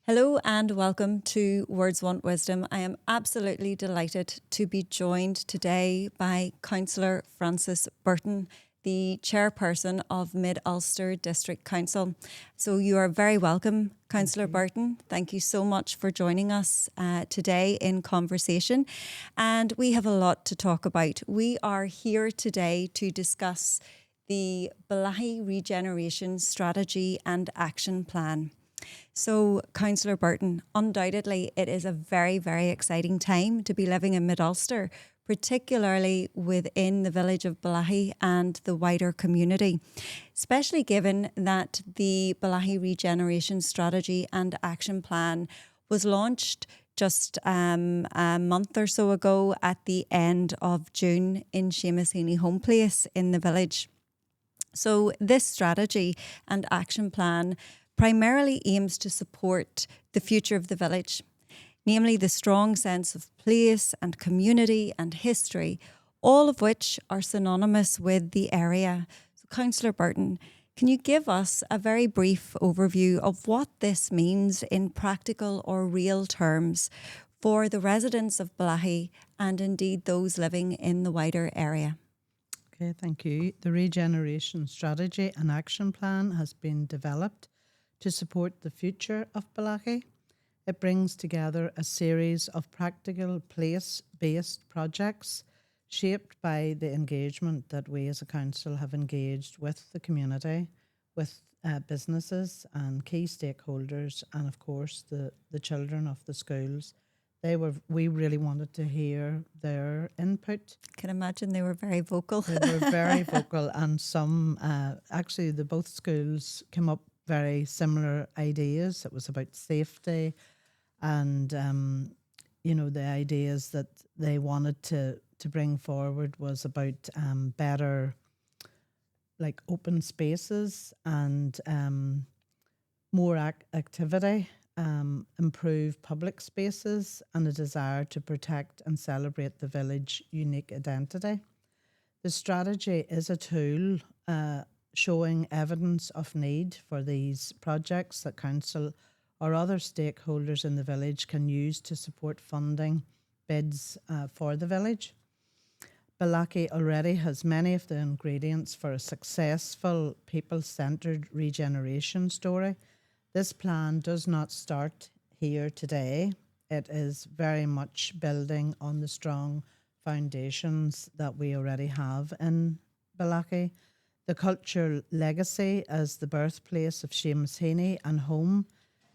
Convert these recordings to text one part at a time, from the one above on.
Hello and welcome to Words Want Wisdom. I am absolutely delighted to be joined today by Councillor Frances Burton, the Chairperson of Mid Ulster District Council. So you are very welcome, Councillor Burton. Thank you so much for joining us today in conversation. And we have a lot to talk about. We are here today to discuss the Bellaghy Regeneration Strategy and Action Plan. So, Councillor Burton, undoubtedly it is a very, very exciting time to be living in Mid Ulster, particularly within the village of Bellaghy and the wider community, especially given that the Bellaghy Regeneration Strategy and Action Plan was launched just a month or so ago at the end of June in Seamus Heaney Home Place in the village. So this strategy and action plan primarily aims to support the future of the village, namely the strong sense of place and community and history, all of which are synonymous with the area. So, Councillor Burton, can you give us a very brief overview of what this means in practical or real terms for the residents of Bellaghy and indeed those living in the wider area? Okay, thank you. The Regeneration Strategy and Action Plan has been developed to support the future of Bellaghy. It brings together a series of practical place-based projects shaped by the engagement that we as a council have engaged with the community, with businesses and key stakeholders, and of course the children of the schools. We really wanted to hear their input. I can imagine they were very vocal. They were very vocal, and some, actually both schools came up very similar ideas. It was about safety and, the ideas that they wanted to bring forward was about better, like open spaces and more activity, improve public spaces, and a desire to protect and celebrate the village unique identity. The strategy is a tool showing evidence of need for these projects that council or other stakeholders in the village can use to support funding bids for the village. Bellaghy already has many of the ingredients for a successful people-centred regeneration story. This plan does not start here today. It is very much building on the strong foundations that we already have in Bellaghy. The cultural legacy as the birthplace of Seamus Heaney and home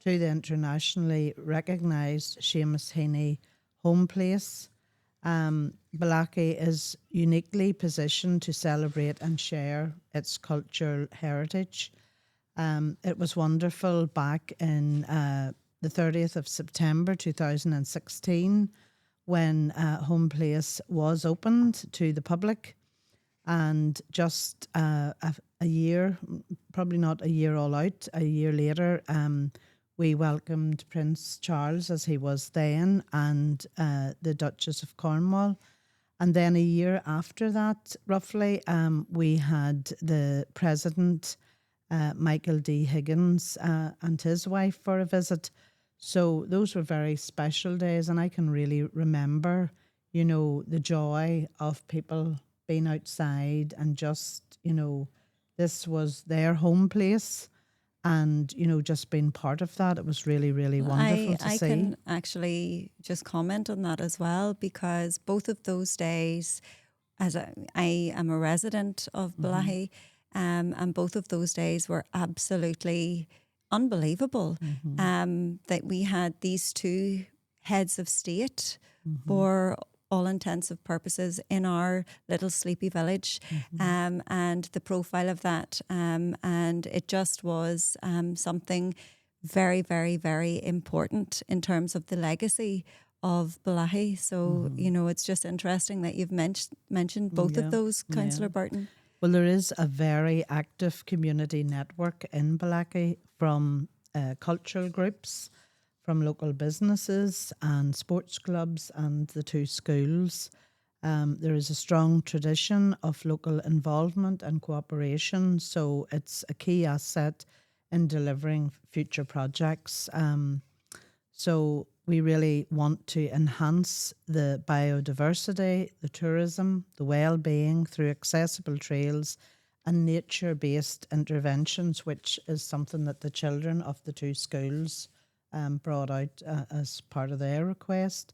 to the internationally recognised Seamus Heaney Home Place. Bellaghy is uniquely positioned to celebrate and share its cultural heritage. It was wonderful back in the 30th of September 2016 when Home Place was opened to the public. And just a year, probably not a year all out, a year later, we welcomed Prince Charles, as he was then, and the Duchess of Cornwall. And then a year after that, roughly, we had the President, Michael D. Higgins, and his wife for a visit. So those were very special days, and I can really remember, the joy of people being outside and just, this was their home place and, just being part of that. It was really, really wonderful to see. I can actually just comment on that as well, because both of those days, as I am a resident of Bellaghy, and both of those days were absolutely unbelievable, that we had these two heads of state for all intensive purposes in our little sleepy village, and the profile of that, and it just was something very, very, very important in terms of the legacy of Bellaghy. So, it's just interesting that you've mentioned both of those, Councillor Burton. Well, there is a very active community network in Bellaghy from cultural groups, from local businesses and sports clubs and the two schools. There is a strong tradition of local involvement and cooperation, so it's a key asset in delivering future projects. So we really want to enhance the biodiversity, the tourism, the well-being through accessible trails and nature-based interventions, which is something that the children of the two schools brought out as part of their request.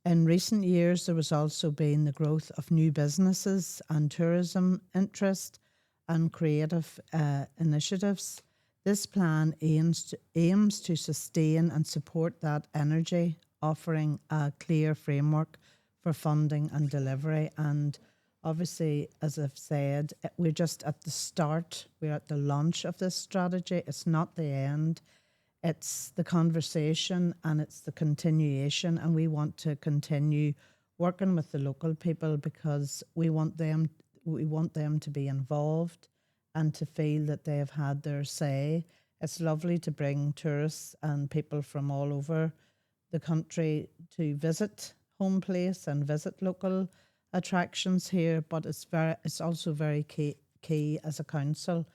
In recent years, there was also been the growth of new businesses and tourism interest and creative initiatives. This plan aims to sustain and support that energy, offering a clear framework for funding and delivery. And obviously, as I've said, we're just at the start. We're at the launch of this strategy. It's not the end. It's the conversation and it's the continuation. And we want to continue working with the local people because we want them to be involved and to feel that they have had their say. It's lovely to bring tourists and people from all over the country to visit home place and visit local attractions here, but it's also very key as a council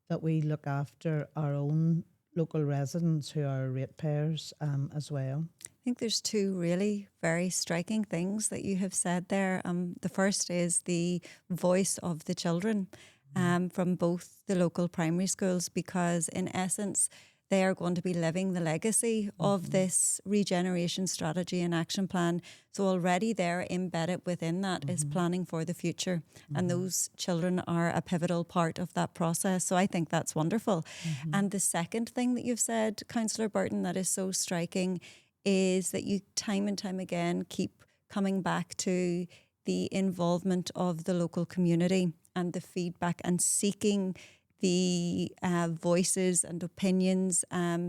that we look after our own local residents who are ratepayers as well. I think there's two really very striking things that you have said there. The first is the voice of the children from both the local primary schools, because in essence, they are going to be living the legacy of this regeneration strategy and action plan. So already they're embedded within that is planning for the future. And those children are a pivotal part of that process. So I think that's wonderful. And the second thing that you've said, Councillor Burton, that is so striking is that you time and time again keep coming back to the involvement of the local community and the feedback and seeking the voices and opinions,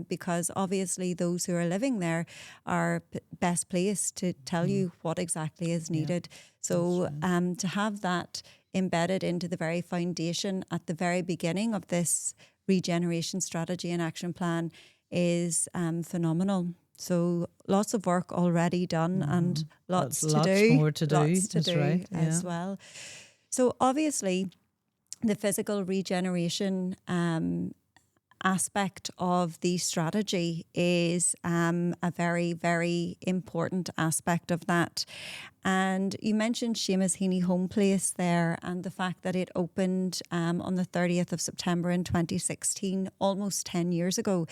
because obviously those who are living there are best placed to tell you what exactly is needed. So to have that embedded into the very foundation at the very beginning of this regeneration strategy and action plan is phenomenal. So lots of work already done and lots to do. More to do. Lots to That's do right. as well. So obviously the physical regeneration aspect of the strategy is a very, very important aspect of that. And you mentioned Seamus Heaney Home Place there and the fact that it opened on the 30th of September in 2016, almost 10 years ago.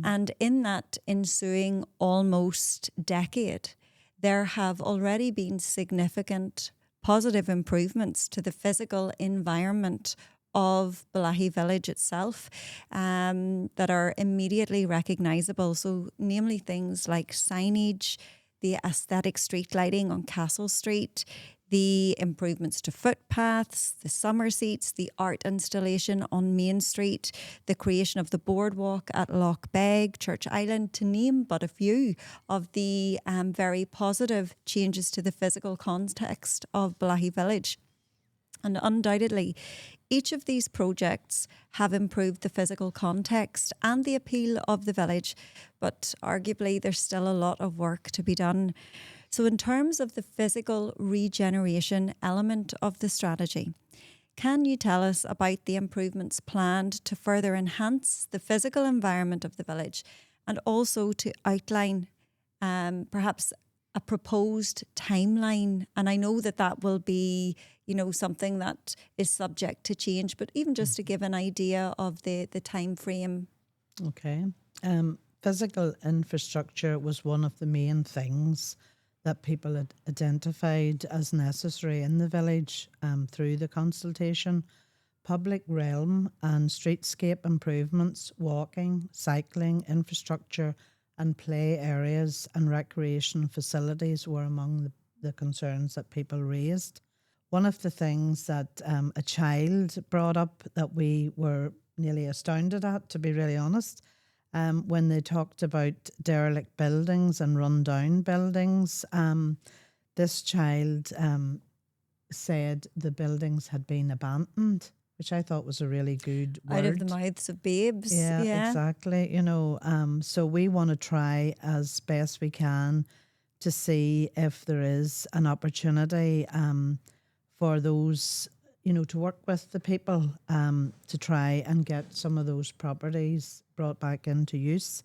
And in that ensuing almost decade, there have already been significant positive improvements to the physical environment of Bellaghy village itself that are immediately recognisable. So namely things like signage, the aesthetic street lighting on Castle Street, the improvements to footpaths, the summer seats, the art installation on Main Street, the creation of the boardwalk at Loch Beg, Church Island, to name but a few of the very positive changes to the physical context of Bellaghy village. And undoubtedly, each of these projects have improved the physical context and the appeal of the village, but arguably there's still a lot of work to be done. So in terms of the physical regeneration element of the strategy, can you tell us about the improvements planned to further enhance the physical environment of the village and also to outline perhaps a proposed timeline? And I know that that will be, something that is subject to change, but even just to give an idea of the time frame. Okay. Physical infrastructure was one of the main things that people had identified as necessary in the village through the consultation. Public realm and streetscape improvements, walking, cycling, infrastructure and play areas and recreation facilities were among the concerns that people raised. One of the things that a child brought up that we were nearly astounded at, to be really honest, when they talked about derelict buildings and run-down buildings, this child said the buildings had been abandoned, which I thought was a really good word. Out of the mouths of babes. Yeah, exactly. So we want to try as best we can to see if there is an opportunity for those, to work with the people to try and get some of those properties brought back into use.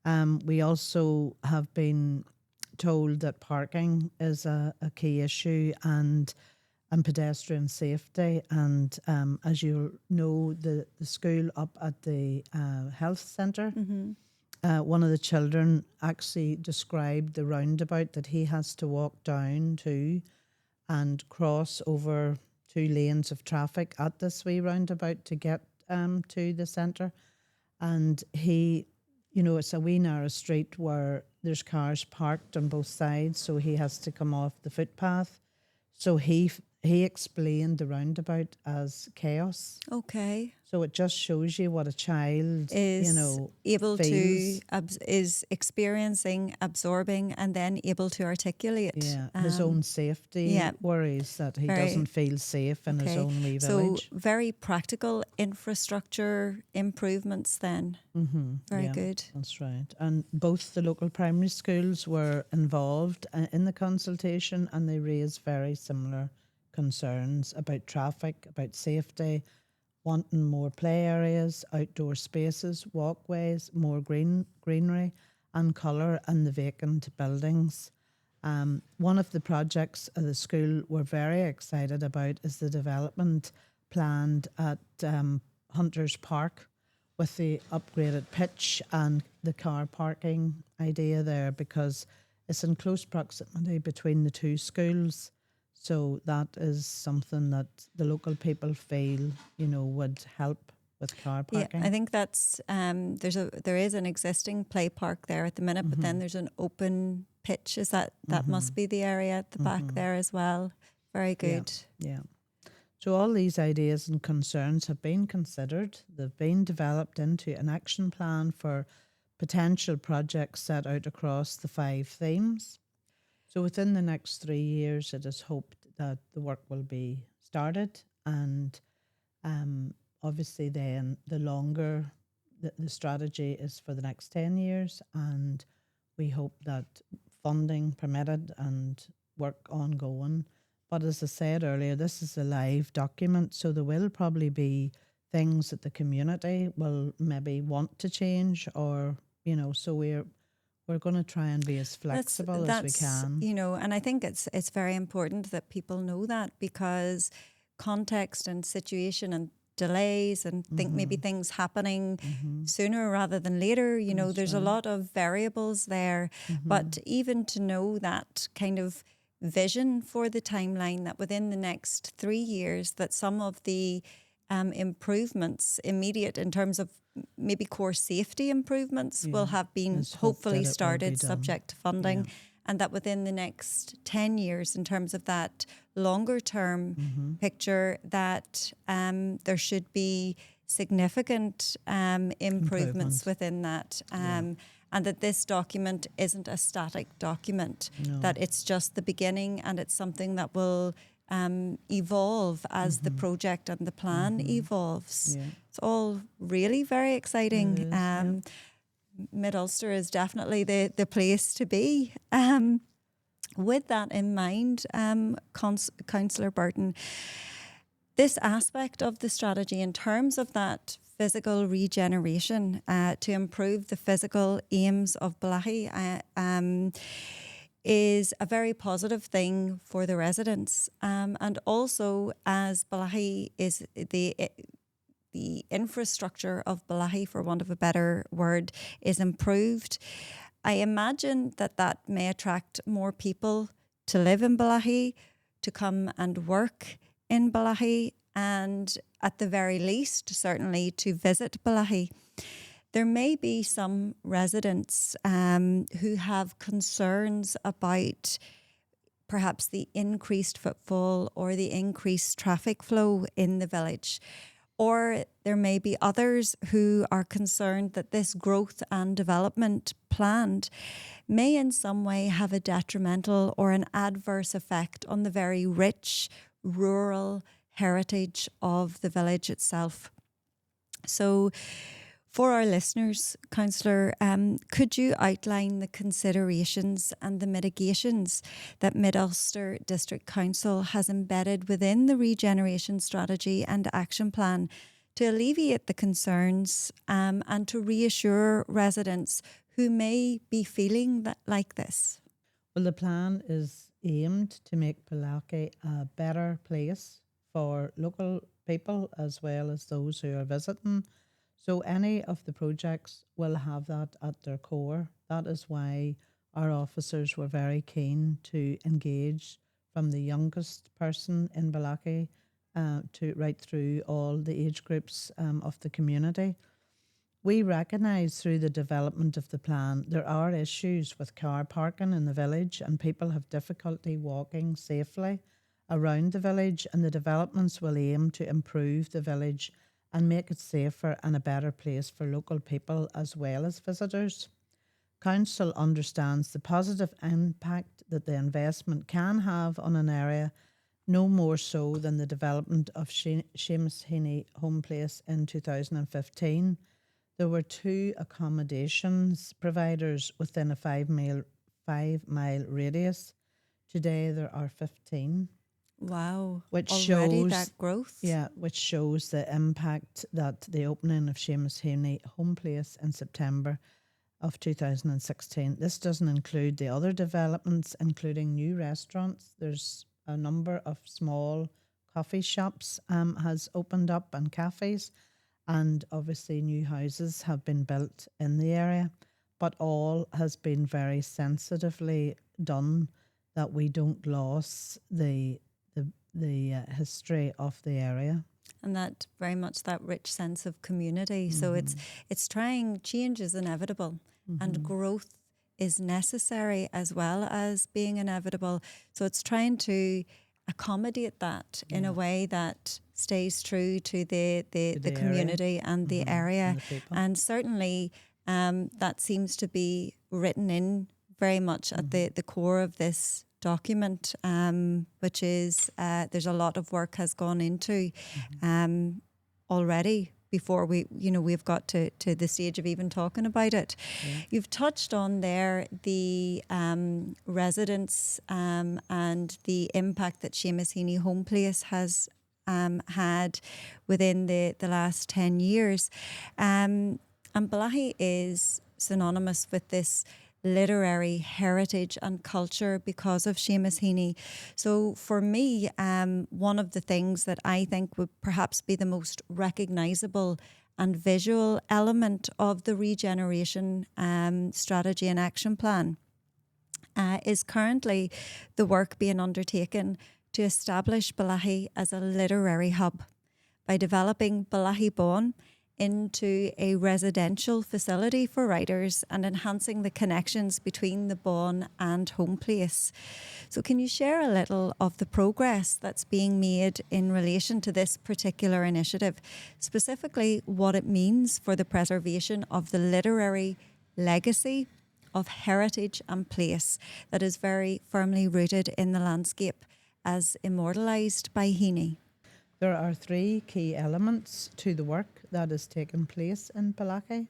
We also have been told that parking is a key issue and pedestrian safety. And as you know, the school up at the health centre, one of the children actually described the roundabout that he has to walk down to and cross over 2 lanes of traffic at this wee roundabout to get to the centre. And he, it's a wee narrow street where there's cars parked on both sides, so he has to come off the footpath. So he explained the roundabout as chaos. Okay. So it just shows you what a child Is able feels. is experiencing, absorbing, and then able to articulate. Yeah, his own safety worries that he doesn't feel safe in his own wee village. So very practical infrastructure improvements then. Very good. That's right. And both the local primary schools were involved in the consultation, and they raised very similar concerns about traffic, about safety, wanting more play areas, outdoor spaces, walkways, more greenery and colour, and the vacant buildings. One of the projects of the school we're very excited about is the development planned at Hunters Park with the upgraded pitch and the car parking idea there, because it's in close proximity between the two schools. So that is something that the local people feel, would help with car parking. Yeah, I think that's there is an existing play park there at the minute, but then there's an open pitch. Is that must be the area at the back there as well? Very good. Yeah. So all these ideas and concerns have been considered. They've been developed into an action plan for potential projects set out across the 5 themes. So within the next 3 years, it is hoped that the work will be started, and obviously then the longer the strategy is for the next 10 years, and we hope that funding permitted and work ongoing. But as I said earlier, this is a live document, so there will probably be things that the community will maybe want to change, or so we're going to try and be as flexible as we can. And I think it's very important that people know that, because context and situation and delays and think maybe things happening sooner rather than later, there's a lot of variables there. But even to know that kind of vision for the timeline, that within the next 3 years that some of the improvements immediate in terms of maybe core safety improvements will have been hopefully started subject to funding, and that within the next 10 years in terms of that longer term picture that there should be significant improvements within that, and that this document isn't a static document, that it's just the beginning, and it's something that will evolve as the project and the plan evolves. It's all really very exciting. Mid Ulster is definitely the place to be. With that in mind, Councillor Burton, this aspect of the strategy in terms of that physical regeneration to improve the physical aims of Bellaghy is a very positive thing for the residents, and also as Bellaghy is the infrastructure of Bellaghy, for want of a better word, is improved. I imagine that may attract more people to live in Bellaghy, to come and work in Bellaghy, and at the very least, certainly to visit Bellaghy. There may be some residents who have concerns about perhaps the increased footfall or the increased traffic flow in the village. Or there may be others who are concerned that this growth and development planned may in some way have a detrimental or an adverse effect on the very rich rural heritage of the village itself. So for our listeners, Councillor, could you outline the considerations and the mitigations that Mid Ulster District Council has embedded within the regeneration strategy and action plan to alleviate the concerns and to reassure residents who may be feeling like this? Well, the plan is aimed to make Bellaghy a better place for local people as well as those who are visiting. So any of the projects will have that at their core. That is why our officers were very keen to engage from the youngest person in Bellaghy to right through all the age groups of the community. We recognise through the development of the plan there are issues with car parking in the village and people have difficulty walking safely around the village, and the developments will aim to improve the village and make it safer and a better place for local people as well as visitors. Council understands the positive impact that the investment can have on an area, no more so than the development of Seamus Heaney Home Place in 2015. There were 2 accommodations providers within a 5-mile radius. Today there are 15. Wow. Which already shows that growth. Yeah, which shows the impact that the opening of Seamus Heaney Home Place in September of 2016. This doesn't include the other developments, including new restaurants. There's a number of small coffee shops has opened up and cafes, and obviously new houses have been built in the area, but all has been very sensitively done that we don't lose the history of the area. And that very much that rich sense of community. So it's trying, change is inevitable and growth is necessary as well as being inevitable. So it's trying to accommodate that in a way that stays true to the community and the area. And certainly that seems to be written in very much at the core of this document, which is there's a lot of work has gone into already before we've got to the stage of even talking about it. Yeah. You've touched on there the residents and the impact that Seamus Heaney Home Place has had within the last 10 years. And Bellaghy is synonymous with this literary heritage and culture because of Seamus Heaney. So for me, one of the things that I think would perhaps be the most recognisable and visual element of the Regeneration strategy and action plan is currently the work being undertaken to establish Bellaghy as a literary hub by developing Bellaghy Bawn into a residential facility for writers and enhancing the connections between the Bawn and Home Place. So can you share a little of the progress that's being made in relation to this particular initiative, specifically what it means for the preservation of the literary legacy of heritage and place that is very firmly rooted in the landscape as immortalised by Heaney? There are 3 key elements to the work that has taken place in Bellaghy.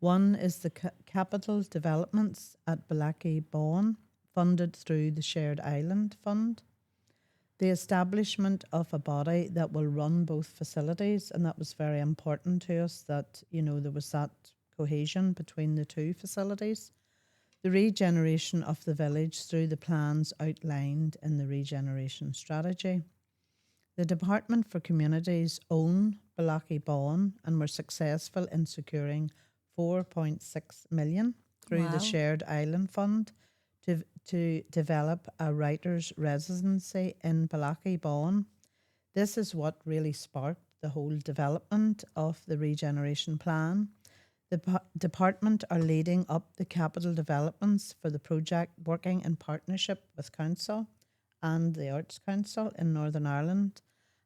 One is the capital developments at Bellaghy Bawn, funded through the Shared Island Fund. The establishment of a body that will run both facilities, and that was very important to us that, there was that cohesion between the 2 facilities. The regeneration of the village through the plans outlined in the Regeneration strategy. The Department for Communities own Bellaghy Bawn and were successful in securing 4.6 million through the Shared Island Fund to develop a writer's residency in Bellaghy Bawn. This is what really sparked the whole development of the Regeneration Plan. The department are leading up the capital developments for the project, working in partnership with Council and the Arts Council in Northern Ireland.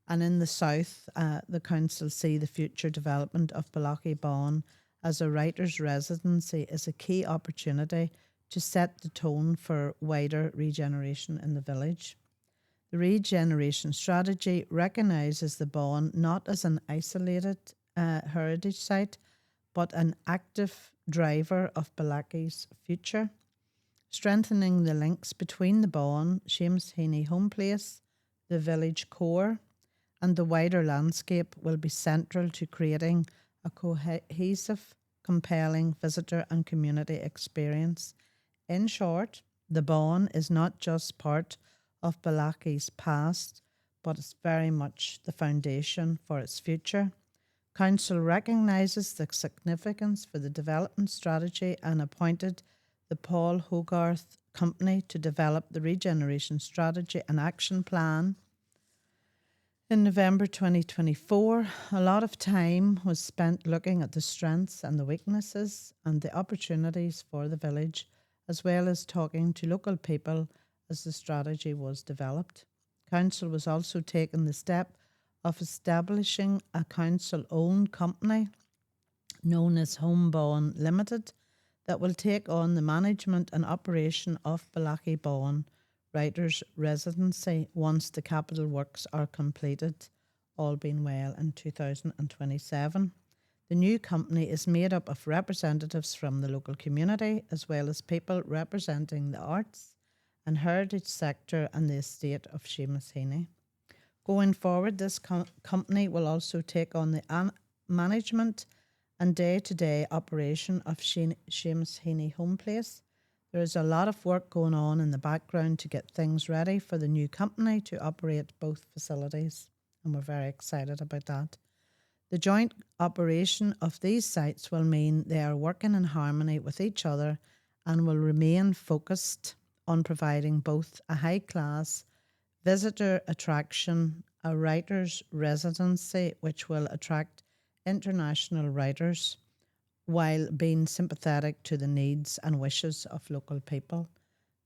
And in the south, the council see the future development of Bellaghy Bawn as a writer's residency is a key opportunity to set the tone for wider regeneration in the village. The Regeneration strategy recognises the Bawn not as an isolated heritage site, but an active driver of Bellaghy's future, strengthening the links between the Bawn, Seamus Heaney Home Place, the village core, and the wider landscape will be central to creating a cohesive compelling visitor and community experience. In short, the Bawn is not just part of Bellaghy's past, but it's very much the foundation for its future. Council recognises the significance for the development strategy and appointed the Paul Hogarth Company to develop the Regeneration Strategy and Action Plan. In November 2024, a lot of time was spent looking at the strengths and the weaknesses and the opportunities for the village, as well as talking to local people as the strategy was developed. Council was also taking the step of establishing a council-owned company known as Home Bawn Limited that will take on the management and operation of Bellaghy Bawn Writers' Residency once the capital works are completed, all being well, in 2027. The new company is made up of representatives from the local community as well as people representing the arts and heritage sector and the estate of Seamus Heaney. Going forward, this company will also take on the management and day-to-day operation of Seamus Heaney Home Place. There is a lot of work going on in the background to get things ready for the new company to operate both facilities, and we're very excited about that. The joint operation of these sites will mean they are working in harmony with each other and will remain focused on providing both a high-class visitor attraction, a writer's residency which will attract international writers, while being sympathetic to the needs and wishes of local people.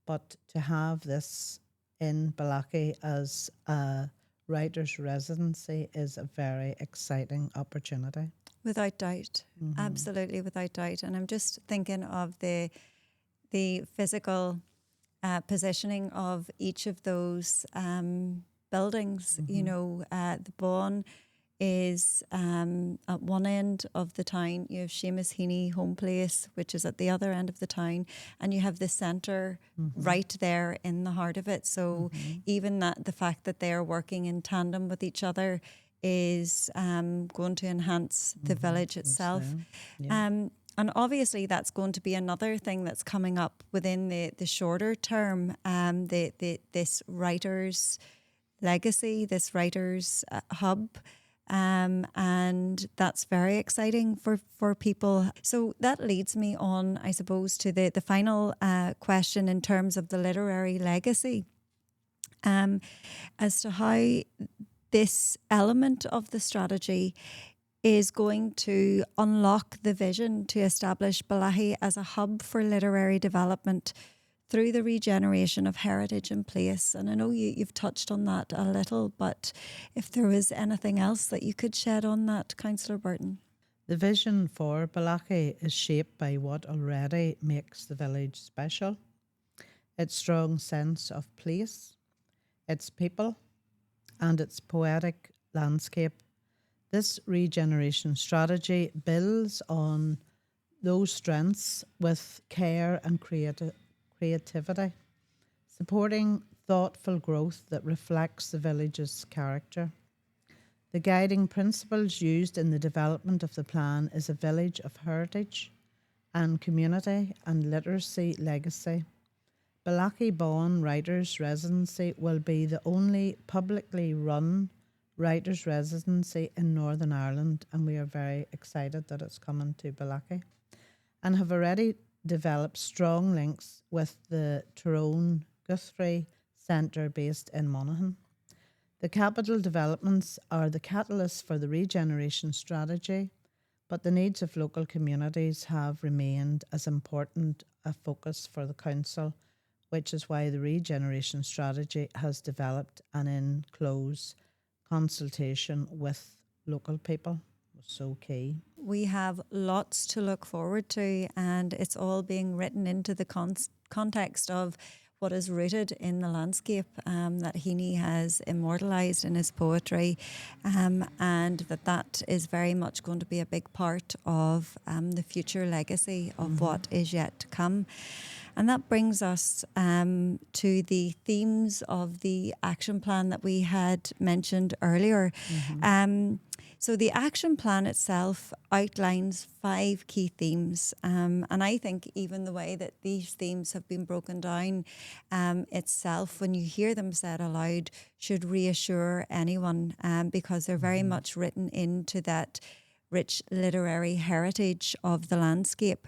But to have this in Bellaghy as a writer's residency is a very exciting opportunity. Without doubt, absolutely without doubt. And I'm just thinking of the physical positioning of each of those buildings. You know, the Bawn is at one end of the town. You have Seamus Heaney Home Place, which is at the other end of the town, and you have the centre right there in the heart of it. So even the fact that they are working in tandem with each other is going to enhance the village itself. And obviously that's going to be another thing that's coming up within the shorter term, this writer's legacy, this writer's hub. And that's very exciting for people. So that leads me on, I suppose, to the final question in terms of the literary legacy, as to how this element of the strategy is going to unlock the vision to establish Bellaghy as a hub for literary development through the regeneration of heritage and place. And I know you've touched on that a little, but if there was anything else that you could shed on that, Councillor Burton. The vision for Bellaghy is shaped by what already makes the village special: its strong sense of place, its people, and its poetic landscape. This regeneration strategy builds on those strengths with care and creativity, supporting thoughtful growth that reflects the village's character. The guiding principles used in the development of the plan is a village of heritage and community and literacy legacy. Bellaghy Bawn Writers' Residency will be the only publicly run writers' residency in Northern Ireland, and we are very excited that it's coming to Bellaghy, and have already developed strong links with the Tyrone Guthrie Centre based in Monaghan. The capital developments are the catalyst for the regeneration strategy, but the needs of local communities have remained as important a focus for the council, which is why the regeneration strategy has developed and in close consultation with local people was so key. We have lots to look forward to, and it's all being written into the context of what is rooted in the landscape that Heaney has immortalised in his poetry, and that is very much going to be a big part of the future legacy of what is yet to come. And that brings us to the themes of the action plan that we had mentioned earlier. So the action plan itself outlines 5 key themes, and I think even the way that these themes have been broken down itself, when you hear them said aloud, should reassure anyone because they're very much written into that rich literary heritage of the landscape.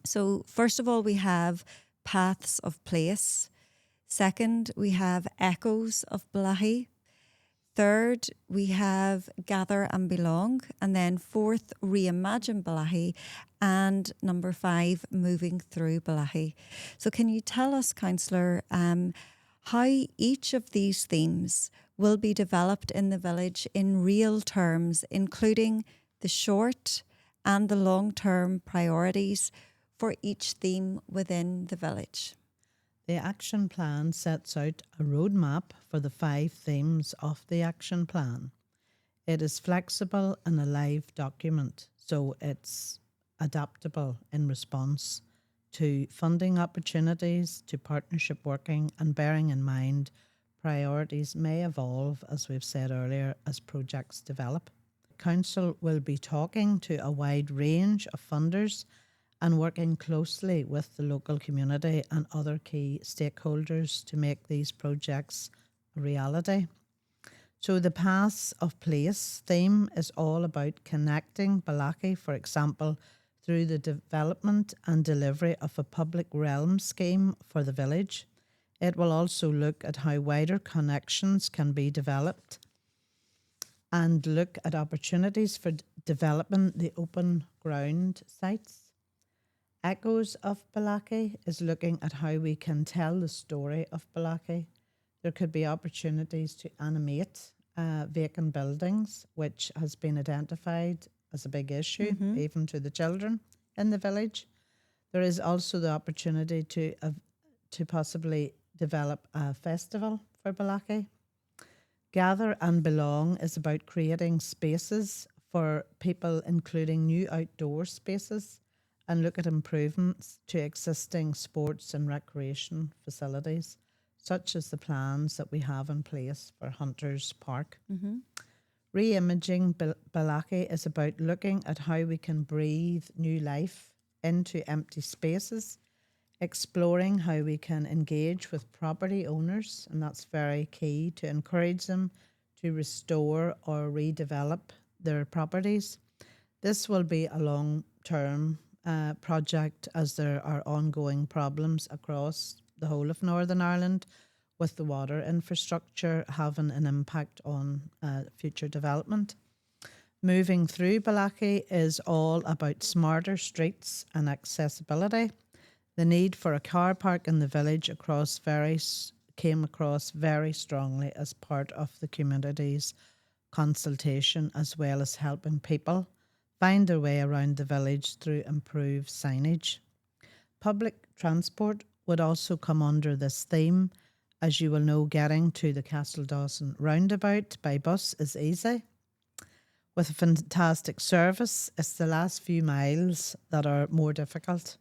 So first of all, we have paths of place. Second, we have echoes of Bellaghy. Third, we have gather and belong. And then fourth, reimagine Bellaghy. And number 5, moving through Bellaghy. So can you tell us, Councillor, how each of these themes will be developed in the village in real terms, including the short and the long-term priorities for each theme within the village? The action plan sets out a roadmap for the 5 themes of the action plan. It is flexible and a live document, so it's adaptable in response to funding opportunities, to partnership working, and bearing in mind priorities may evolve, as we've said earlier, as projects develop. Council will be talking to a wide range of funders and working closely with the local community and other key stakeholders to make these projects a reality. So the Paths of Place theme is all about connecting Bellaghy, for example, through the development and delivery of a public realm scheme for the village. It will also look at how wider connections can be developed and look at opportunities for developing the open ground sites. Echoes of Bellaghy is looking at how we can tell the story of Bellaghy. There could be opportunities to animate vacant buildings, which has been identified as a big issue, even to the children in the village. There is also the opportunity to possibly develop a festival for Bellaghy. Gather and Belong is about creating spaces for people, including new outdoor spaces, and look at improvements to existing sports and recreation facilities, such as the plans that we have in place for Hunters Park. Re-imaging Bellaghy is about looking at how we can breathe new life into empty spaces, exploring how we can engage with property owners, and that's very key to encourage them to restore or redevelop their properties. This will be a long-term project, as there are ongoing problems across the whole of Northern Ireland with the water infrastructure having an impact on future development. Moving through Bellaghy is all about smarter streets and accessibility. The need for a car park in the village came across very strongly as part of the community's consultation, as well as helping people find their way around the village through improved signage. Public transport would also come under this theme. As you will know, getting to the Castle Dawson roundabout by bus is easy. With a fantastic service, it's the last few miles that are more difficult.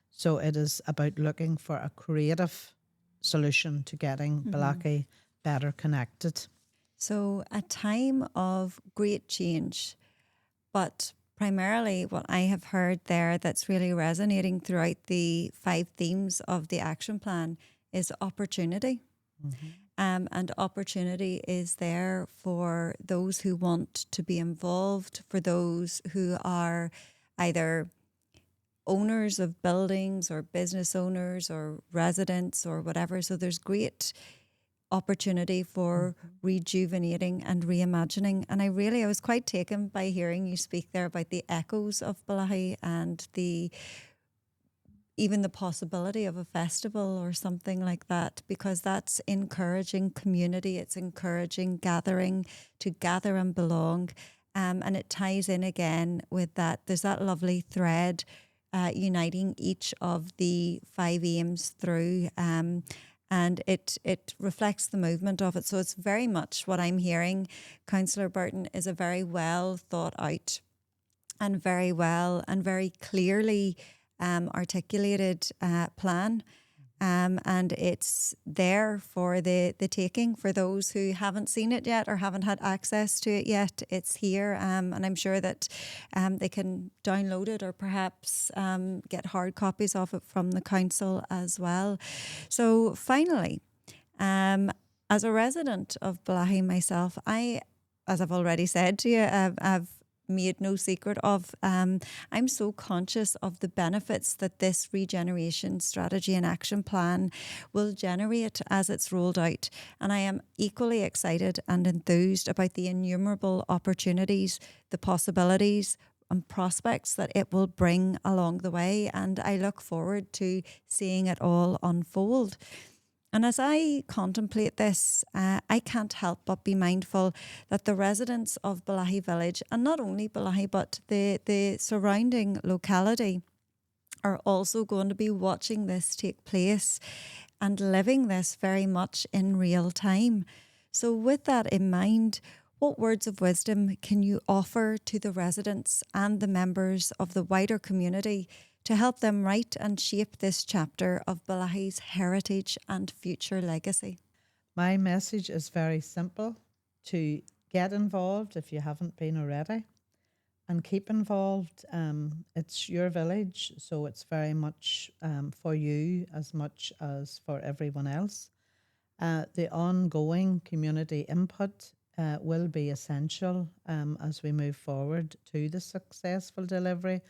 So it is about looking for a creative solution to getting Bellaghy better connected. So a time of great change, but primarily what I have heard there that's really resonating throughout the 5 themes of the action plan is opportunity. And opportunity is there for those who want to be involved, for those who are either owners of buildings or business owners or residents or whatever. So there's great opportunity for rejuvenating and reimagining. And I was quite taken by hearing you speak there about the echoes of Bellaghy and even the possibility of a festival or something like that, because that's encouraging community, it's encouraging gathering, to gather and belong. And it ties in again with that, there's that lovely thread uniting each of the 5 aims through, and it reflects the movement of it. So it's very much what I'm hearing, Councillor Burton, is a very well thought out and very well and very clearly articulated plan. and it's there for the taking for those who haven't seen it yet or haven't had access to it yet. It's here, and I'm sure that they can download it or perhaps get hard copies of it from the council as well. So finally, as a resident of Bellaghy myself, as I've already said to you, I've made no secret of, I'm so conscious of the benefits that this regeneration strategy and action plan will generate as it's rolled out. And I am equally excited and enthused about the innumerable opportunities, the possibilities and prospects that it will bring along the way. And I look forward to seeing it all unfold. And as I contemplate this, I can't help but be mindful that the residents of Bellaghy Village, and not only Bellaghy, but the surrounding locality, are also going to be watching this take place and living this very much in real time. So with that in mind, what words of wisdom can you offer to the residents and the members of the wider community to help them write and shape this chapter of Bellaghy's heritage and future legacy? My message is very simple: to get involved if you haven't been already, and keep involved. It's your village, so it's very much for you as much as for everyone else. The ongoing community input will be essential as we move forward to the successful delivery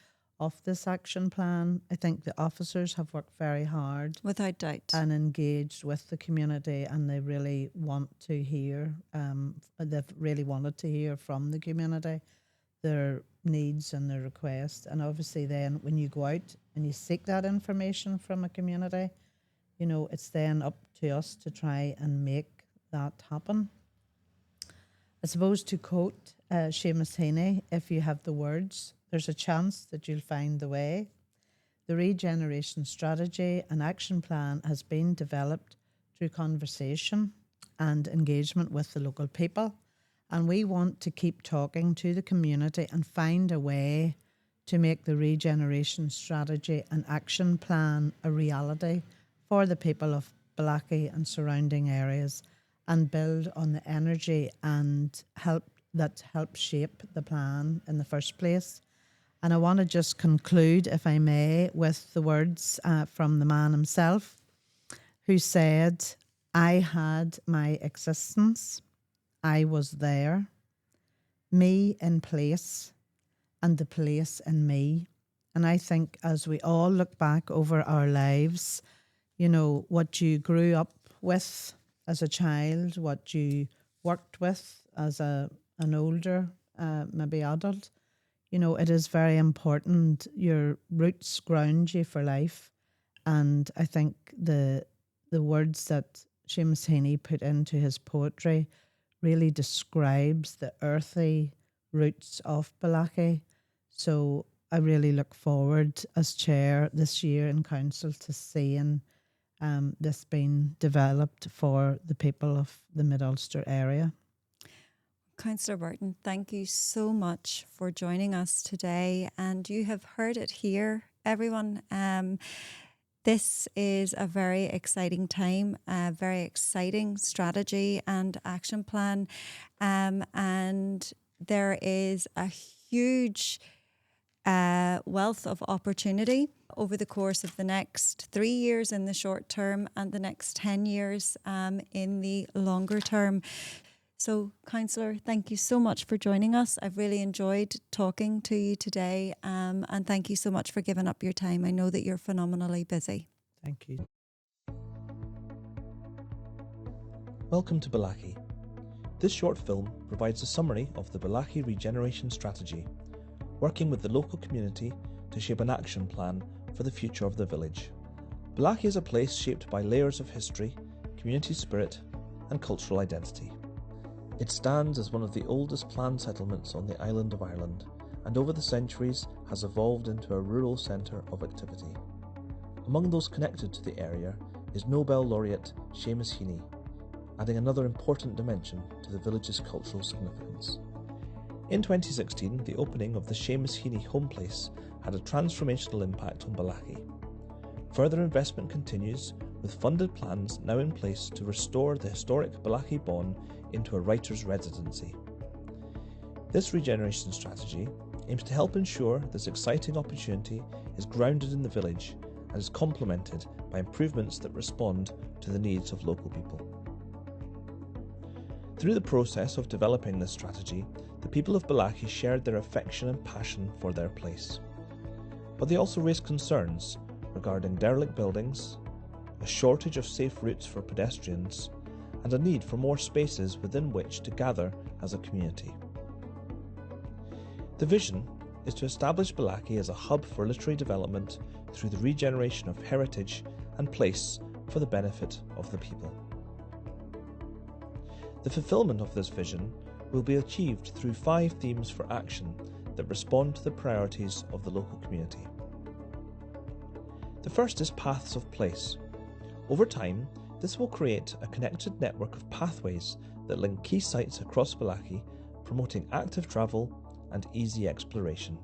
of this action plan. I think the officers have worked very hard, without doubt, and engaged with the community, and they really want to hear, they've really wanted to hear from the community their needs and their requests. And obviously then when you go out and you seek that information from a community, you know, it's then up to us to try and make that happen. I suppose, to quote Seamus Heaney, if you have the words, there's a chance that you'll find the way. The regeneration strategy and action plan has been developed through conversation and engagement with the local people. And we want to keep talking to the community and find a way to make the regeneration strategy and action plan a reality for the people of Bellaghy and surrounding areas, and build on the energy and help shape the plan in the first place. And I want to just conclude, if I may, with the words from the man himself, who said, "I had my existence, I was there, me in place, and the place in me." And I think as we all look back over our lives, you know, what you grew up with as a child, what you worked with as an older, maybe adult, you know, it is very important. Your roots ground you for life. And I think the words that Seamus Heaney put into his poetry really describes the earthy roots of Bellaghy. So I really look forward as chair this year in council to seeing this being developed for the people of the Mid Ulster area. Councillor Burton, thank you so much for joining us today. And you have heard it here, everyone. This is a very exciting time, a very exciting strategy and action plan. And there is a huge wealth of opportunity over the course of the next 3 years in the short term and the next 10 years in the longer term. So, Councillor, thank you so much for joining us. I've really enjoyed talking to you today, and thank you so much for giving up your time. I know that you're phenomenally busy. Thank you. Welcome to Bellaghy. This short film provides a summary of the Bellaghy Regeneration Strategy, working with the local community to shape an action plan for the future of the village. Bellaghy is a place shaped by layers of history, community spirit, and cultural identity. It stands as one of the oldest planned settlements on the island of Ireland, and over the centuries has evolved into a rural centre of activity. Among those connected to the area is Nobel laureate Seamus Heaney, adding another important dimension to the village's cultural significance. In 2016, the opening of the Seamus Heaney home place had a transformational impact on Bellaghy. Further investment continues, with funded plans now in place to restore the historic Bellaghy Bawn into a writer's residency. This regeneration strategy aims to help ensure this exciting opportunity is grounded in the village and is complemented by improvements that respond to the needs of local people. Through the process of developing this strategy, the people of Bellaghy shared their affection and passion for their place. But they also raised concerns regarding derelict buildings, a shortage of safe routes for pedestrians, and a need for more spaces within which to gather as a community. The vision is to establish Bellaghy as a hub for literary development through the regeneration of heritage and place for the benefit of the people. The fulfilment of this vision will be achieved through 5 themes for action that respond to the priorities of the local community. The first is Paths of Place. Over time, this will create a connected network of pathways that link key sites across Bellaghy, promoting active travel and easy exploration.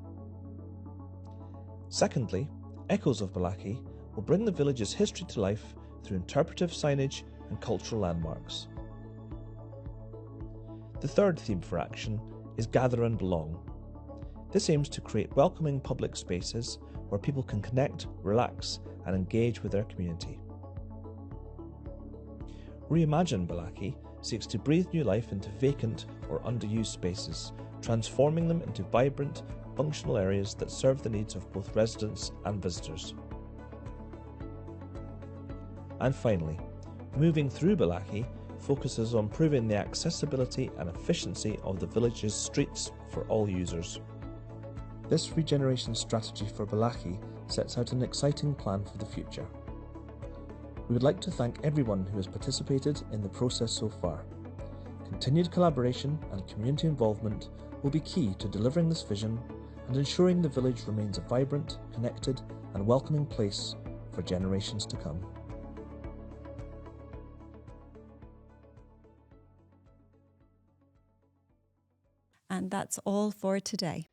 Secondly, Echoes of Bellaghy will bring the village's history to life through interpretive signage and cultural landmarks. The third theme for action is Gather and Belong. This aims to create welcoming public spaces where people can connect, relax, and engage with their community. Reimagine Bellaghy seeks to breathe new life into vacant or underused spaces, transforming them into vibrant, functional areas that serve the needs of both residents and visitors. And finally, Moving Through Bellaghy focuses on improving the accessibility and efficiency of the village's streets for all users. This regeneration strategy for Bellaghy sets out an exciting plan for the future. We would like to thank everyone who has participated in the process so far. Continued collaboration and community involvement will be key to delivering this vision and ensuring the village remains a vibrant, connected and welcoming place for generations to come. And that's all for today.